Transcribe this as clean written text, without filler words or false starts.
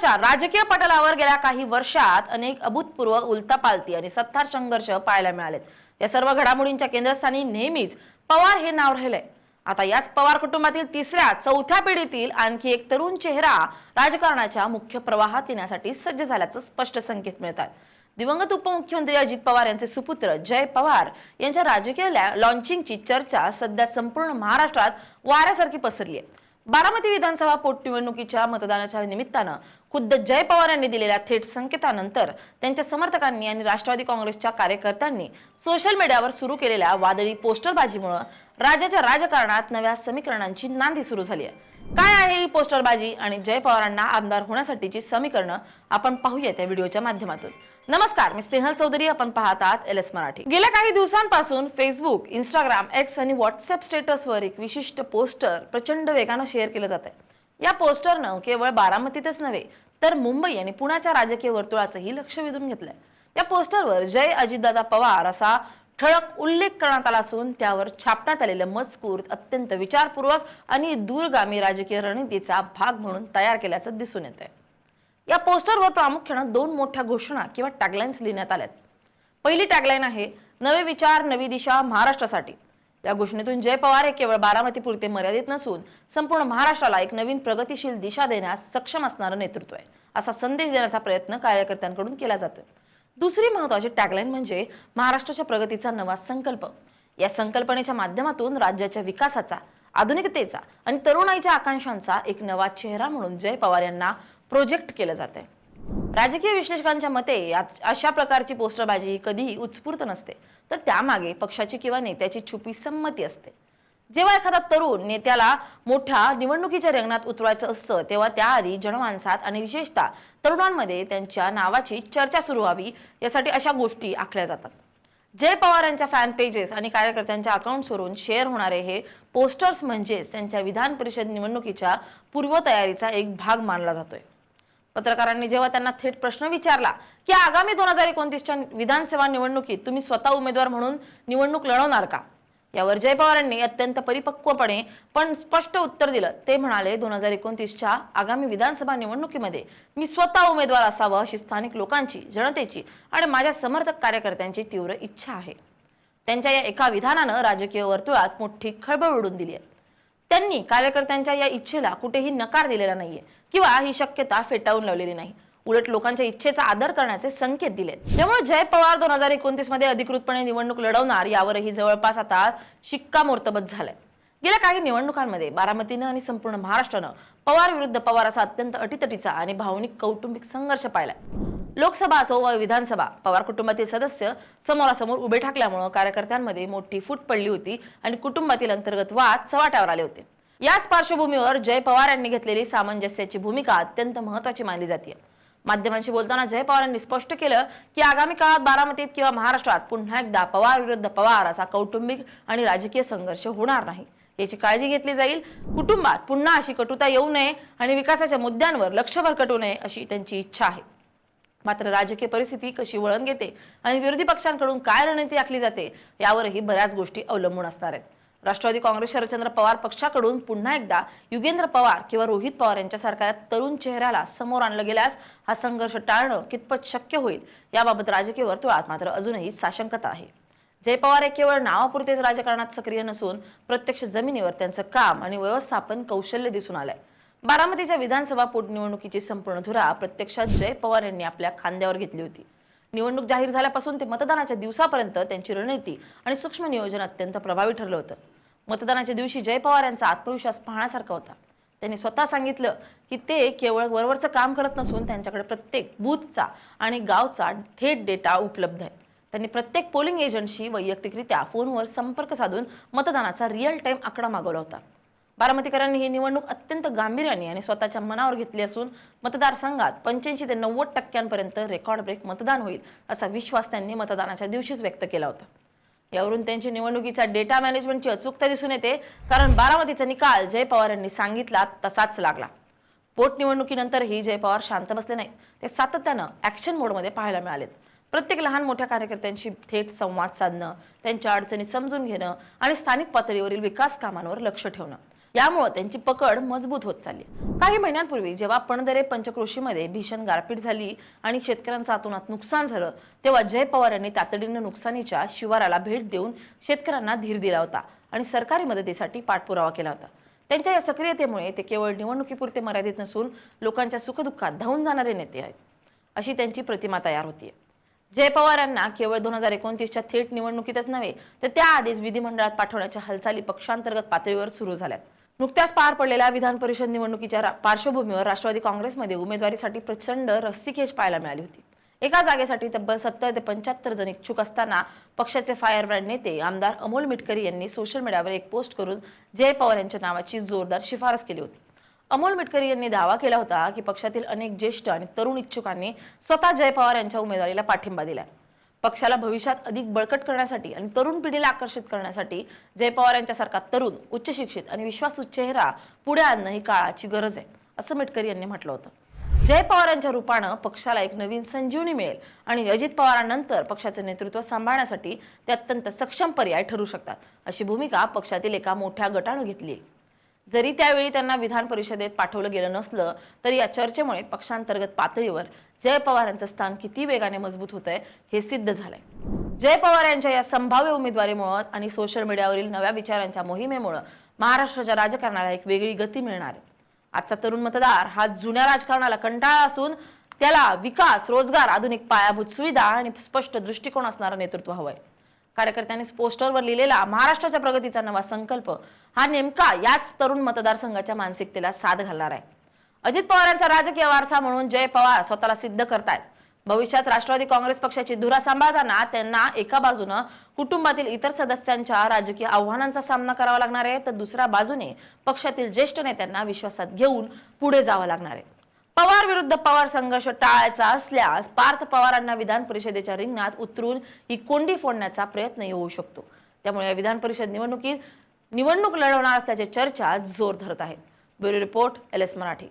महाराष्ट्राच्या राजकीय पटलावर गेल्या काही वर्षात अनेक अभूतपूर्व उलथापालथी आणि सत्तार संघर्ष पाहायला मिळालेत। या सर्व घडामोडींच्या केंद्रस्थानी नेहमीच पवार हे नाव राहिलंय। आता याच पवार कुटुंबातील तिसऱ्या चौथ्या पिढीतील आणखी एक तरुण चेहरा राजकारणाच्या मुख्य प्रवाहात येण्यासाठी सज्ज झाल्याचं स्पष्ट संकेत मिळतात। दिवंगत उपमुख्यमंत्री अजित पवार यांचे सुपुत्र जय पवार यांच्या राजकीय लॉन्चिंगची चर्चा सध्या संपूर्ण महाराष्ट्रात वाऱ्यासारखी पसरली आहे। बारामती विधानसभा पोटनिवडणुकीच्या मतदानाच्या निमित्तानं खुद्द जय पवार यांनी दिलेल्या थेट संकेतानंतर त्यांच्या समर्थकांनी आणि राष्ट्रवादी काँग्रेसच्या कार्यकर्त्यांनी सोशल मीडियावर सुरू केलेल्या वादळी पोस्टरबाजीमुळे राज्याच्या राजकारणात नव्या समीकरणांची नांदी सुरू झाली आहे। काय आहे ही पोस्टरबाजी आणि जय पवारांना आमदार होण्यासाठीची समीकरणं आपण पाहूया त्या व्हिडिओच्या माध्यमातून। नमस्कार, मी स्नेहल चौधरी, आपण पाहत आहात LS मराठी। गेल्या काही दिवसांपासून फेसबुक, इंस्टाग्राम, एक्स आणि व्हॉट्सअप स्टेटसवर एक विशिष्ट पोस्टर प्रचंड वेगाने शेअर केलं जात आहे। या पोस्टरनं केवळ बारामतीतच नव्हे तर मुंबई आणि पुण्याच्या राजकीय वर्तुळाचंही लक्ष वेधून घेतलंय। या पोस्टरवर जय अजितदादा पवार असा ठळक उल्लेख करण्यात आला असून त्यावर छापण्यात आलेलं मजकूर अत्यंत विचारपूर्वक आणि दूरगामी राजकीय रणनीतीचा भाग म्हणून तयार केल्याचं दिसून येतंय। या पोस्टरवर प्रामुख्याने दोन मोठ्या घोषणा किंवा टॅगलाइन्स लिहिण्यात आल्यात। पहिली टॅगलाइन आहे, नवे विचार नवी दिशा महाराष्ट्रासाठी। या घोषणेतून जय पवार हे केवळ बारामतीपुरते मर्यादित नसून संपूर्ण महाराष्ट्राला एक नवीन प्रगतिशील दिशा देण्यास सक्षम असणारं नेतृत्व आहे असा संदेश देण्याचा प्रयत्न कार्यकर्त्यांकडून केला जातोय। दुसरी महत्त्वाची टॅगलाइन म्हणजे महाराष्ट्राच्या प्रगतीचा नवा संकल्प। या संकल्पनेच्या माध्यमातून राज्याच्या विकासाचा, आधुनिकतेचा आणि तरुणाईच्या आकांक्षांचा एक नवा चेहरा म्हणून जय पवार यांना प्रोजेक्ट केलं जात आहे। राजकीय विश्लेषकांच्या मते अशा प्रकारची पोस्टरबाजी कधीही उत्स्फूर्त नसते, तर त्यामागे पक्षाची किंवा नेत्याची छुपी संमती असते। जेव्हा एखादा तरुण नेत्याला मोठ्या निवडणुकीच्या रिंगणात उतरवायचं असतं तेव्हा त्याआधी जनमानसात आणि विशेषतः तरुणांमध्ये त्यांच्या नावाची चर्चा सुरू व्हावी यासाठी अशा गोष्टी आखल्या जातात। जय पवार यांच्या फॅन पेजेस आणि कार्यकर्त्यांच्या अकाउंट्सवरून शेअर होणारे हे पोस्टर्स म्हणजेच त्यांच्या विधान परिषद निवडणुकीच्या पूर्वतयारीचा एक भाग मानला जातोय। पत्रकारांनी जेव्हा त्यांना थेट प्रश्न विचारला की आगामी 2029च्या विधानसभा निवडणुकीत तुम्ही स्वतः उमेदवार म्हणून निवडणूक लढवणार का, यावर जय पवारांनी अत्यंत परिपक्वपणे पण स्पष्ट उत्तर दिलं। ते म्हणाले, 2029च्या आगामी विधानसभा निवडणुकीमध्ये मी स्वतः उमेदवार असावं अशी स्थानिक लोकांची, जनतेची आणि माझ्या समर्थक कार्यकर्त्यांची तीव्र इच्छा आहे। त्यांच्या या एका विधानानं राजकीय वर्तुळात मोठी खळबळ उडून दिली आहे। त्यांनी कार्यकर्त्यांच्या या इच्छेला कुठेही नकार दिलेला नाहीये किंवा ही शक्यता फेटाळून लावलेली नाही, उलट लोकांच्या इच्छेचा आदर करण्याचे संकेत दिलेत। त्यामुळे जय पवार 2029 मध्ये अधिकृतपणे निवडणूक लढवणार यावरही जवळपास आता शिक्कामोर्तब झालंय। गेल्या काही निवडणुकांमध्ये बारामतीनं आणि संपूर्ण महाराष्ट्रानं पवार विरुद्ध पवार असा अत्यंत अटीतटीचा आणि भावनिक कौटुंबिक संघर्ष पाहिलाय। लोकसभा असो व विधानसभा, पवार कुटुंबातील सदस्य समोरासमोर उभे ठाकल्यामुळे कार्यकर्त्यांमध्ये मोठी फूट पडली होती आणि कुटुंबातील अंतर्गत वाद चव्हाट्यावर आले होते। याच पार्श्वभूमीवर जय पवार यांनी घेतलेली सामंजस्याची भूमिका अत्यंत महत्त्वाची मानली जाते। माध्यमांशी बोलताना जय पवार यांनी स्पष्ट केलं की आगामी काळात बारामतीत किंवा महाराष्ट्रात पुन्हा एकदा पवार विरुद्ध पवार असा कौटुंबिक आणि राजकीय संघर्ष होणार नाही याची काळजी घेतली जाईल। कुटुंबात पुन्हा अशी कटुता येऊ नये आणि विकासाच्या मुद्द्यांवर लक्ष भरकटू नये अशी त्यांची इच्छा आहे। मात्र राजकीय परिस्थिती कशी वळण घेते आणि विरोधी पक्षांकडून काय रणनीती आखली जाते यावरही बऱ्याच गोष्टी अवलंबून असणार आहेत। राष्ट्रवादी काँग्रेस शरदचंद्र पवार पक्षाकडून पुन्हा एकदा युगेंद्र पवार किंवा रोहित पवार यांच्यासारख्या तरुण चेहऱ्याला समोर आणलं गेल्यास हा संघर्ष टाळणं कितपत शक्य होईल याबाबत राजकीय वर्तुळात मात्र अजूनही साशंकता आहे। जय पवार हे केवळ नावापुरतेच राजकारणात सक्रिय नसून प्रत्यक्ष जमिनीवर त्यांचं काम आणि व्यवस्थापन कौशल्य दिसून आलंय। बारामतीच्या विधानसभा पोटनिवडणुकीची संपूर्ण धुरा प्रत्यक्षात जय पवार यांनी आपल्या खांद्यावर घेतली होती। निवडणूक जाहीर झाल्यापासून ते मतदानाच्या दिवसापर्यंत त्यांची रणनीती आणि सूक्ष्म नियोजन अत्यंत प्रभावी ठरलं होतं। मतदानाच्या दिवशी जय पवार यांचा आत्मविश्वास पाहण्यासारखा होता। त्यांनी स्वतः सांगितलं की ते केवळ वरवरचं काम करत नसून त्यांच्याकडे प्रत्येक बूथचा आणि गावचा थेट डेटा उपलब्ध आहे। त्यांनी प्रत्येक पोलिंग एजंटशी वैयक्तिकरित्या फोनवर संपर्क साधून मतदानाचा रिअल टाइम आकडा मागवला होता। बारामतीकरांनी ही निवडणूक अत्यंत गांभीर्याने आणि स्वतःच्या मनावर घेतली असून मतदारसंघात 85 ते 90% रेकॉर्ड ब्रेक मतदान होईल असा विश्वास त्यांनी मतदानाच्या दिवशीच व्यक्त केला होता। यावरून त्यांची निवडणुकीचा डेटा मॅनेजमेंटची अचूकता दिसून येते, कारण बारामतीचा निकाल जय पवार यांनी सांगितला तसाच लागला। पोटनिवडणुकीनंतरही जय पवार शांत बसले नाहीत, ते सातत्यानं ऍक्शन मोडमध्ये पाहायला मिळालेत। प्रत्येक लहान मोठ्या कार्यकर्त्यांशी थेट संवाद साधणं, त्यांच्या अडचणी समजून घेणं आणि स्थानिक पातळीवरील विकास कामांवर लक्ष ठेवणं यामुळे त्यांची पकड मजबूत होत चालली. काही महिन्यांपूर्वी जेव्हा पणदरे पंचक्रोशीमध्ये भीषण गारपीट झाली आणि शेतकऱ्यांचं अतोनात नुकसान झालं, तेव्हा जय पवार यांनी तातडीनं नुकसानीच्या शिवाराला भेट देऊन शेतकऱ्यांना धीर दिला होता आणि सरकारी मदतीसाठी पाठपुरावा केला होता. त्यांच्या या सक्रियतेमुळे ते केवळ निवडणुकीपुरते मर्यादित नसून लोकांच्या सुखदुःखात धावून जाणारे नेते आहेत, अशी त्यांची प्रतिमा तयार होतीये. जय पवार यांना केवळ 2029च्या थेट निवडणुकीतच नव्हे तर त्याआधीच विधिमंडळात पाठवण्याच्या हालचाली पक्षांतर्गत पातळीवर सुरू झाल्यात. नुकत्याच पार पडलेल्या विधान परिषद निवडणुकीच्या पार्श्वभूमीवर राष्ट्रवादी काँग्रेसमध्ये उमेदवारीसाठी प्रचंड रस्सीखेच पाहायला मिळाली होती. एका जागेसाठी तब्बल 70 ते 75 जण इच्छुक असताना पक्षाचे फायरब्रँड नेते आमदार अमोल मिटकरी यांनी सोशल मीडियावर एक पोस्ट करून जय पवार यांच्या नावाची जोरदार शिफारस केली होती. अमोल मिटकरी यांनी दावा केला होता की पक्षातील अनेक ज्येष्ठ आणि तरुण इच्छुकांनी स्वतः जय पवार यांच्या उमेदवारीला पाठिंबा दिलाय. पक्षाला भविष्यात अधिक बळकट करण्यासाठी आणि तरुण पिढीला आकर्षित करण्यासाठी जय पवार यांच्यासारखा तरुण, उच्च शिक्षित आणि विश्वासू चेहरा पुढे आणणं ही काळाची गरज आहे, असं मिटकरी यांनी म्हटलं होतं. जय पवार यांच्या रूपानं पक्षाला एक नवीन संजीवनी मिळेल आणि अजित पवारांनंतर पक्षाचं नेतृत्व सांभाळण्यासाठी ते अत्यंत सक्षम पर्याय ठरू शकतात, अशी भूमिका पक्षातील एका मोठ्या गटानं घेतली आहे. जरी त्यावेळी त्यांना विधान परिषदेत पाठवलं गेलं नसलं तरी या चर्चेमुळे पक्षांतर्गत पातळीवर जय पवार यांचं स्थान किती वेगाने मजबूत होतंय हे सिद्ध झालंय. जय पवार यांच्या या संभाव्य उमेदवारीमुळे आणि सोशल मीडियावरील नव्या विचारांच्या मोहिमेमुळे महाराष्ट्राच्या राजकारणाला एक वेगळी गती मिळणार आहे. आजचा तरुण मतदार हा जुन्या राजकारणाला कंटाळा असून त्याला विकास, रोजगार, आधुनिक पायाभूत सुविधा आणि स्पष्ट दृष्टिकोन असणारं नेतृत्व हवंय. कार्यकर्त्यांनी पोस्टरवर लिहिलेला महाराष्ट्राच्या प्रगतीचा नवा संकल्प हा नेमका याच तरुण मतदारसंघाच्या मानसिकतेला साथ घालणार आहे. अजित पवार यांचा राजकीय वारसा म्हणून जय पवार स्वतःला सिद्ध करतायत. भविष्यात राष्ट्रवादी काँग्रेस पक्षाची धुरा सांभाळताना त्यांना एका बाजूनं कुटुंबातील इतर सदस्यांच्या राजकीय आव्हानांचा सामना करावा लागणार आहे तर दुसऱ्या बाजूने पक्षातील ज्येष्ठ नेत्यांना विश्वासात घेऊन पुढे जावं लागणार आहे. पवार विरुद्ध पवार संघर्ष टाळायचा असल्यास पार्थ पवारांना विधान परिषदेच्या रिंगणात उतरून ही कोंडी फोडण्याचा प्रयत्न होऊ शकतो. त्यामुळे या विधान परिषद निवडणूक लढवणार असल्याची चर्चा जोर धरत आहेत. Bureau report, LS Marathi.